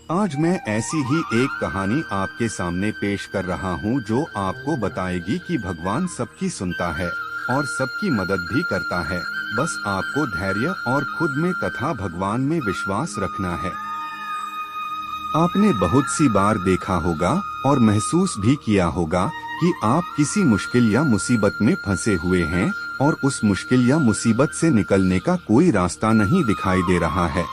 आज मैं ऐसी ही एक कहानी आपके सामने पेश कर रहा हूँ जो आपको बताएगी कि भगवान सबकी सुनता है और सबकी मदद भी करता है। बस आपको धैर्य और खुद में तथा भगवान में विश्वास रखना है। आपने बहुत सी बार देखा होगा और महसूस भी किया होगा कि आप किसी मुश्किल या मुसीबत में फंसे हुए हैं और उस मुश्किल या मुसीबत से निकलने का कोई रास्ता नहीं दिखाई दे रहा है।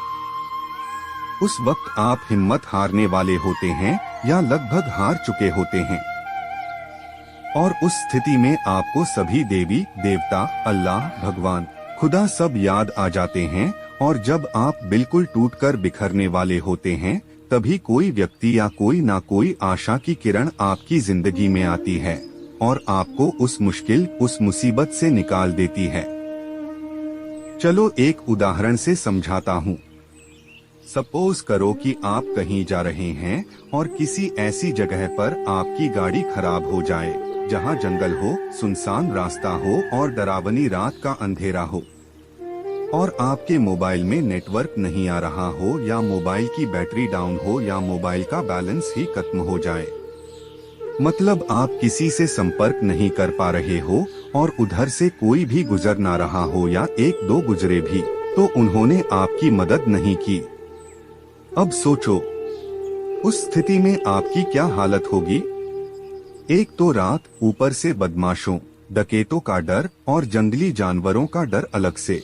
उस वक्त आप हिम्मत हारने वाले होते हैं या लगभग हार चुके होते हैं और उस स्थिति में आपको सभी देवी देवता, अल्लाह, भगवान, खुदा सब याद आ जाते हैं। और जब आप बिल्कुल टूटकर बिखरने वाले होते हैं, तभी कोई व्यक्ति या कोई ना कोई आशा की किरण आपकी जिंदगी में आती है और आपको उस मुश्किल, उस मुसीबत से निकाल देती है। चलो एक उदाहरण से समझाता हूँ। सपोज करो कि आप कहीं जा रहे हैं और किसी ऐसी जगह पर आपकी गाड़ी खराब हो जाए जहां जंगल हो, सुनसान रास्ता हो और डरावनी रात का अंधेरा हो और आपके मोबाइल में नेटवर्क नहीं आ रहा हो या मोबाइल की बैटरी डाउन हो या मोबाइल का बैलेंस ही खत्म हो जाए। मतलब आप किसी से संपर्क नहीं कर पा रहे हो और उधर से कोई भी गुजर ना रहा हो या एक दो गुजरे भी तो उन्होंने आपकी मदद नहीं की। अब सोचो, उस स्थिति में आपकी क्या हालत होगी। एक तो रात, ऊपर से बदमाशों, डकैतों का डर और जंगली जानवरों का डर अलग से।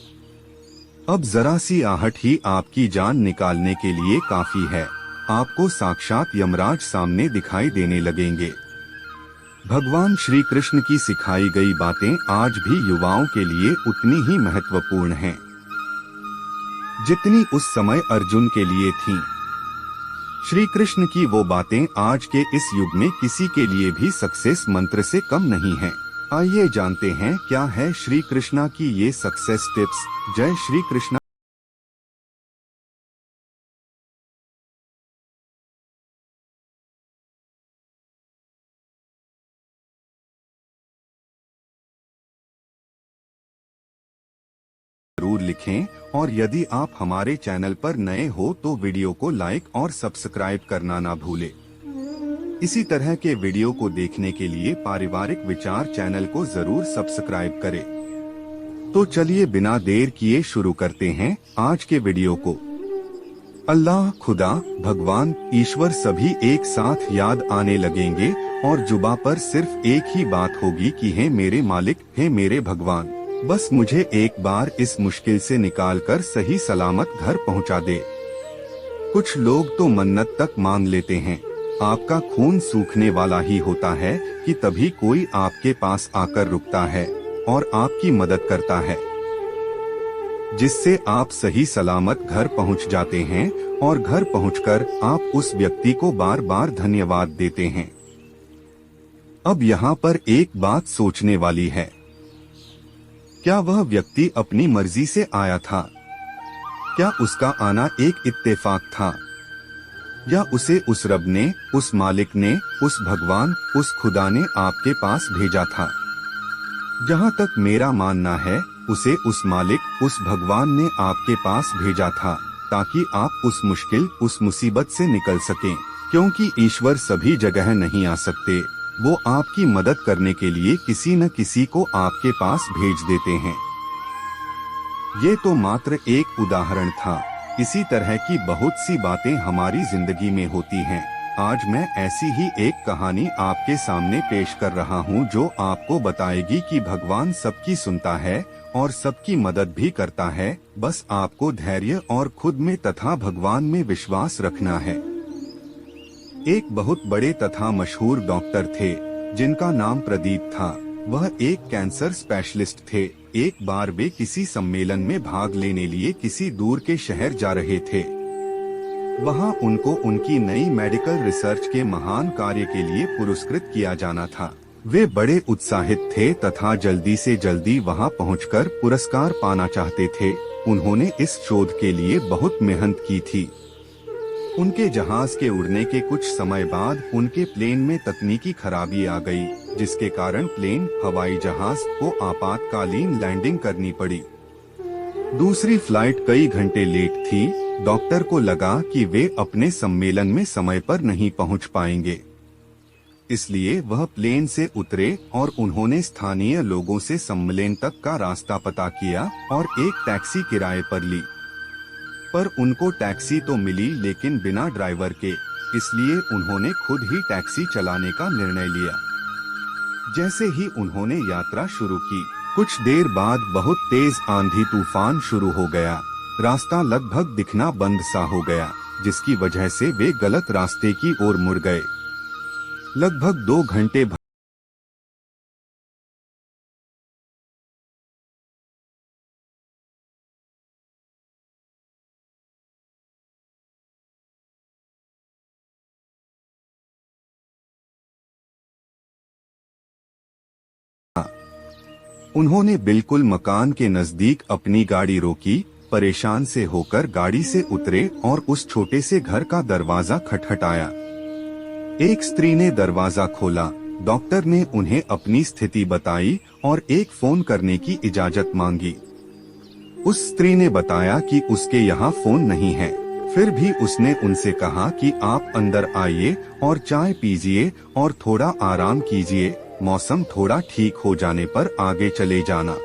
अब जरा सी आहट ही आपकी जान निकालने के लिए काफी है। आपको साक्षात यमराज सामने दिखाई देने लगेंगे। भगवान श्री कृष्ण की सिखाई गई बातें आज भी युवाओं के लिए उतनी ही महत्वपूर्ण हैं जितनी उस समय अर्जुन के लिए थीं। श्री कृष्ण की वो बातें आज के इस युग में किसी के लिए भी सक्सेस मंत्र से कम नहीं हैं। आइए जानते हैं क्या है श्री कृष्णा की ये सक्सेस टिप्स। जय श्री कृष्णा। जरूर लिखें और यदि आप हमारे चैनल पर नए हो तो वीडियो को लाइक और सब्सक्राइब करना ना भूलें। इसी तरह के वीडियो को देखने के लिए पारिवारिक विचार चैनल को जरूर सब्सक्राइब करें। तो चलिए बिना देर किए शुरू करते हैं आज के वीडियो को। अल्लाह, खुदा, भगवान, ईश्वर सभी एक साथ याद आने लगेंगे और जुबा पर सिर्फ एक ही बात होगी कि हे मेरे मालिक, हे मेरे भगवान, बस मुझे एक बार इस मुश्किल से निकालकर सही सलामत घर पहुंचा दे। कुछ लोग तो मन्नत तक मांग लेते हैं। आपका खून सूखने वाला ही होता है कि तभी कोई आपके पास आकर रुकता है और आपकी मदद करता है, जिससे आप सही सलामत घर पहुंच जाते हैं और घर पहुंचकर आप उस व्यक्ति को बार बार धन्यवाद देते हैं। अब यहाँ पर एक बात सोचने वाली है, क्या वह व्यक्ति अपनी मर्जी से आया था? क्या उसका आना एक इत्तेफाक था या उसे उस रब ने, उस मालिक ने, उस भगवान, उस खुदा ने आपके पास भेजा था? जहाँ तक मेरा मानना है, उसे उस मालिक, उस भगवान ने आपके पास भेजा था ताकि आप उस मुश्किल, उस मुसीबत से निकल सकें। क्योंकि ईश्वर सभी जगह नहीं आ सकते, वो आपकी मदद करने के लिए किसी न किसी को आपके पास भेज देते हैं। ये तो मात्र एक उदाहरण था। इसी तरह की बहुत सी बातें हमारी जिंदगी में होती हैं। आज मैं ऐसी ही एक कहानी आपके सामने पेश कर रहा हूँ जो आपको बताएगी कि भगवान सबकी सुनता है और सबकी मदद भी करता है। बस आपको धैर्य और खुद में तथा भगवान में विश्वास रखना है। एक बहुत बड़े तथा मशहूर डॉक्टर थे जिनका नाम प्रदीप था। वह एक कैंसर स्पेशलिस्ट थे। एक बार वे किसी सम्मेलन में भाग लेने लिए किसी दूर के शहर जा रहे थे। वहां उनको उनकी नई मेडिकल रिसर्च के महान कार्य के लिए पुरस्कृत किया जाना था। वे बड़े उत्साहित थे तथा जल्दी से जल्दी वहां पहुंचकर पुरस्कार पाना चाहते थे। उन्होंने इस शोध के लिए बहुत मेहनत की थी। उनके जहाज के उड़ने के कुछ समय बाद उनके प्लेन में तकनीकी खराबी आ गई, जिसके कारण प्लेन, हवाई जहाज को आपातकालीन लैंडिंग करनी पड़ी। दूसरी फ्लाइट कई घंटे लेट थी डॉक्टर को लगा कि वे अपने सम्मेलन में समय पर नहीं पहुंच पाएंगे, इसलिए वह प्लेन से उतरे और उन्होंने स्थानीय लोगों से सम्मेलन तक का रास्ता पता किया और एक टैक्सी किराए पर ली। पर उनको टैक्सी तो मिली लेकिन बिना ड्राइवर के, इसलिए उन्होंने खुद ही टैक्सी चलाने का निर्णय लिया। जैसे ही उन्होंने यात्रा शुरू की, कुछ देर बाद बहुत तेज आंधी तूफान शुरू हो गया। रास्ता लगभग दिखना बंद सा हो गया, जिसकी वजह से वे गलत रास्ते की ओर मुड़ गए। लगभग 2 घंटे उन्होंने बिल्कुल मकान के नजदीक अपनी गाड़ी रोकी, परेशान से होकर गाड़ी से उतरे और उस छोटे से घर का दरवाजा खटखटाया। एक स्त्री ने दरवाजा खोला। डॉक्टर ने उन्हें अपनी स्थिति बताई और एक फोन करने की इजाजत मांगी। उस स्त्री ने बताया कि उसके यहाँ फोन नहीं है। फिर भी उसने उनसे कहा कि आप अंदर आइए और चाय पीजिए और थोड़ा आराम कीजिए, मौसम थोड़ा ठीक हो जाने पर आगे चले जाना।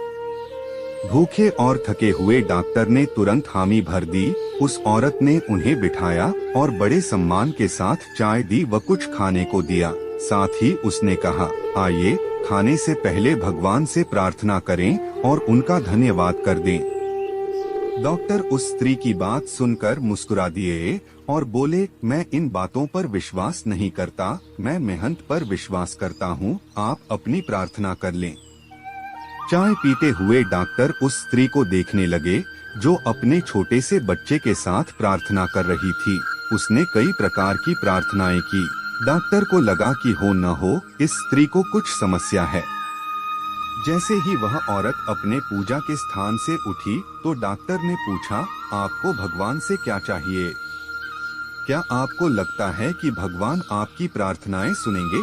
भूखे और थके हुए डॉक्टर ने तुरंत हामी भर दी। उस औरत ने उन्हें बिठाया और बड़े सम्मान के साथ चाय दी व कुछ खाने को दिया। साथ ही उसने कहा, आइए, खाने से पहले भगवान से प्रार्थना करें और उनका धन्यवाद कर दें। डॉक्टर उस स्त्री की बात सुनकर मुस्कुरा दिए और बोले, मैं इन बातों पर विश्वास नहीं करता, मैं मेहनत पर विश्वास करता हूँ, आप अपनी प्रार्थना कर लें। चाय पीते हुए डॉक्टर उस स्त्री को देखने लगे जो अपने छोटे से बच्चे के साथ प्रार्थना कर रही थी। उसने कई प्रकार की प्रार्थनाएं की। डॉक्टर को लगा कि हो न हो इस स्त्री को कुछ समस्या है। जैसे ही वह औरत अपने पूजा के स्थान से उठी तो डॉक्टर ने पूछा, आपको भगवान से क्या चाहिए? क्या आपको लगता है कि भगवान आपकी प्रार्थनाएं सुनेंगे?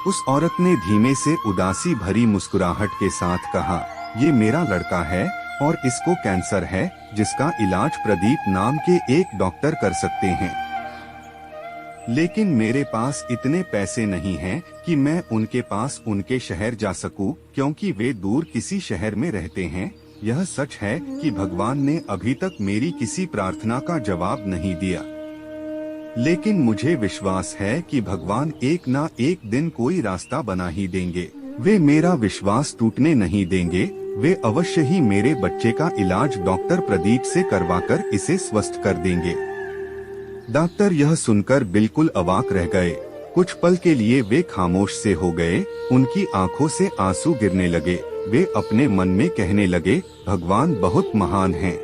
उस औरत ने धीमे से उदासी भरी मुस्कुराहट के साथ कहा, ये मेरा लड़का है और इसको कैंसर है, जिसका इलाज प्रदीप नाम के एक डॉक्टर कर सकते हैं। लेकिन मेरे पास इतने पैसे नहीं हैं कि मैं उनके पास उनके शहर जा सकूं, क्योंकि वे दूर किसी शहर में रहते हैं। यह सच है कि भगवान ने अभी तक मेरी किसी प्रार्थना का जवाब नहीं दिया, लेकिन मुझे विश्वास है कि भगवान एक ना एक दिन कोई रास्ता बना ही देंगे। वे मेरा विश्वास टूटने नहीं देंगे। वे अवश्य ही मेरे बच्चे का इलाज डॉक्टर प्रदीप से करवाकर इसे स्वस्थ कर देंगे। डॉक्टर यह सुनकर बिल्कुल अवाक रह गए। कुछ पल के लिए वे खामोश से हो गए। उनकी आंखों से आंसू गिरने लगे। वे अपने मन में कहने लगे, भगवान बहुत महान हैं।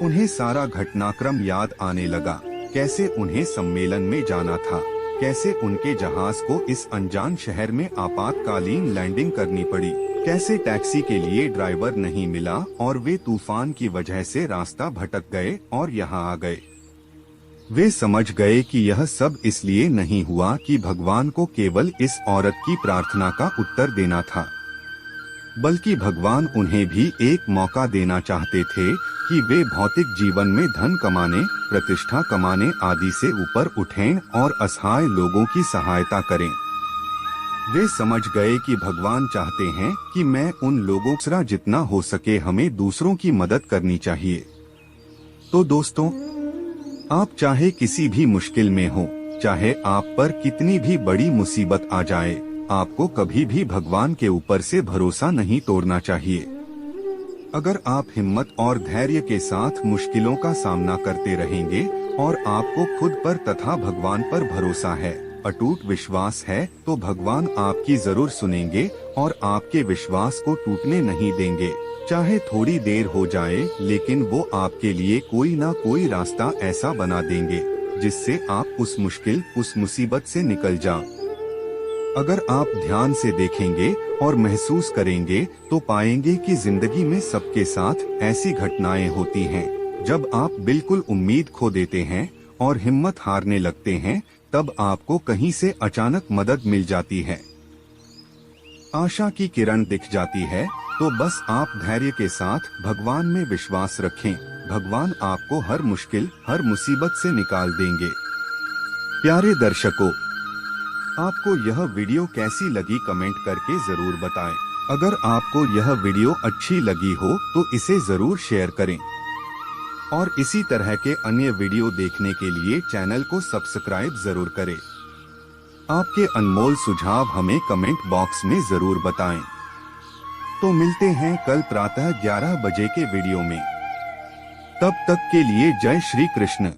उन्हें सारा घटनाक्रम याद आने लगा। कैसे उन्हें सम्मेलन में जाना था, कैसे उनके जहाज को इस अनजान शहर में आपातकालीन लैंडिंग करनी पड़ी, कैसे टैक्सी के लिए ड्राइवर नहीं मिला और वे तूफान की वजह से रास्ता भटक गए और यहाँ आ गए। वे समझ गए कि यह सब इसलिए नहीं हुआ कि भगवान को केवल इस औरत की प्रार्थना का उत्तर देना था, बल्कि भगवान उन्हें भी एक मौका देना चाहते थे कि वे भौतिक जीवन में धन कमाने, प्रतिष्ठा कमाने आदि से ऊपर उठें और असहाय लोगों की सहायता करें। वे समझ गए कि भगवान चाहते हैं कि मैं उन लोगों से जितना हो सके हमें दूसरों की मदद करनी चाहिए। तो दोस्तों, आप चाहे किसी भी मुश्किल में हो, चाहे आप पर कितनी भी बड़ी मुसीबत आ जाए, आपको कभी भी भगवान के ऊपर से भरोसा नहीं तोड़ना चाहिए। अगर आप हिम्मत और धैर्य के साथ मुश्किलों का सामना करते रहेंगे और आपको खुद पर तथा भगवान पर भरोसा है, अटूट विश्वास है, तो भगवान आपकी जरूर सुनेंगे और आपके विश्वास को टूटने नहीं देंगे। चाहे थोड़ी देर हो जाए, लेकिन वो आपके लिए कोई ना कोई रास्ता ऐसा बना देंगे जिससे आप उस मुश्किल, उस मुसीबत से निकल जाओ। अगर आप ध्यान से देखेंगे और महसूस करेंगे तो पाएंगे कि जिंदगी में सबके साथ ऐसी घटनाएं होती हैं। जब आप बिल्कुल उम्मीद खो देते हैं और हिम्मत हारने लगते हैं, तब आपको कहीं से अचानक मदद मिल जाती है, आशा की किरण दिख जाती है। तो बस आप धैर्य के साथ भगवान में विश्वास रखें। भगवान आपको हर मुश्किल, हर मुसीबत से निकाल देंगे। प्यारे दर्शकों, आपको यह वीडियो कैसी लगी कमेंट करके जरूर बताएं। अगर आपको यह वीडियो अच्छी लगी हो तो इसे जरूर शेयर करें और इसी तरह के अन्य वीडियो देखने के लिए चैनल को सब्सक्राइब जरूर करें। आपके अनमोल सुझाव हमें कमेंट बॉक्स में जरूर बताएं। तो मिलते हैं कल प्रातः 11 बजे के वीडियो में। तब तक के लिए जय श्री कृष्ण।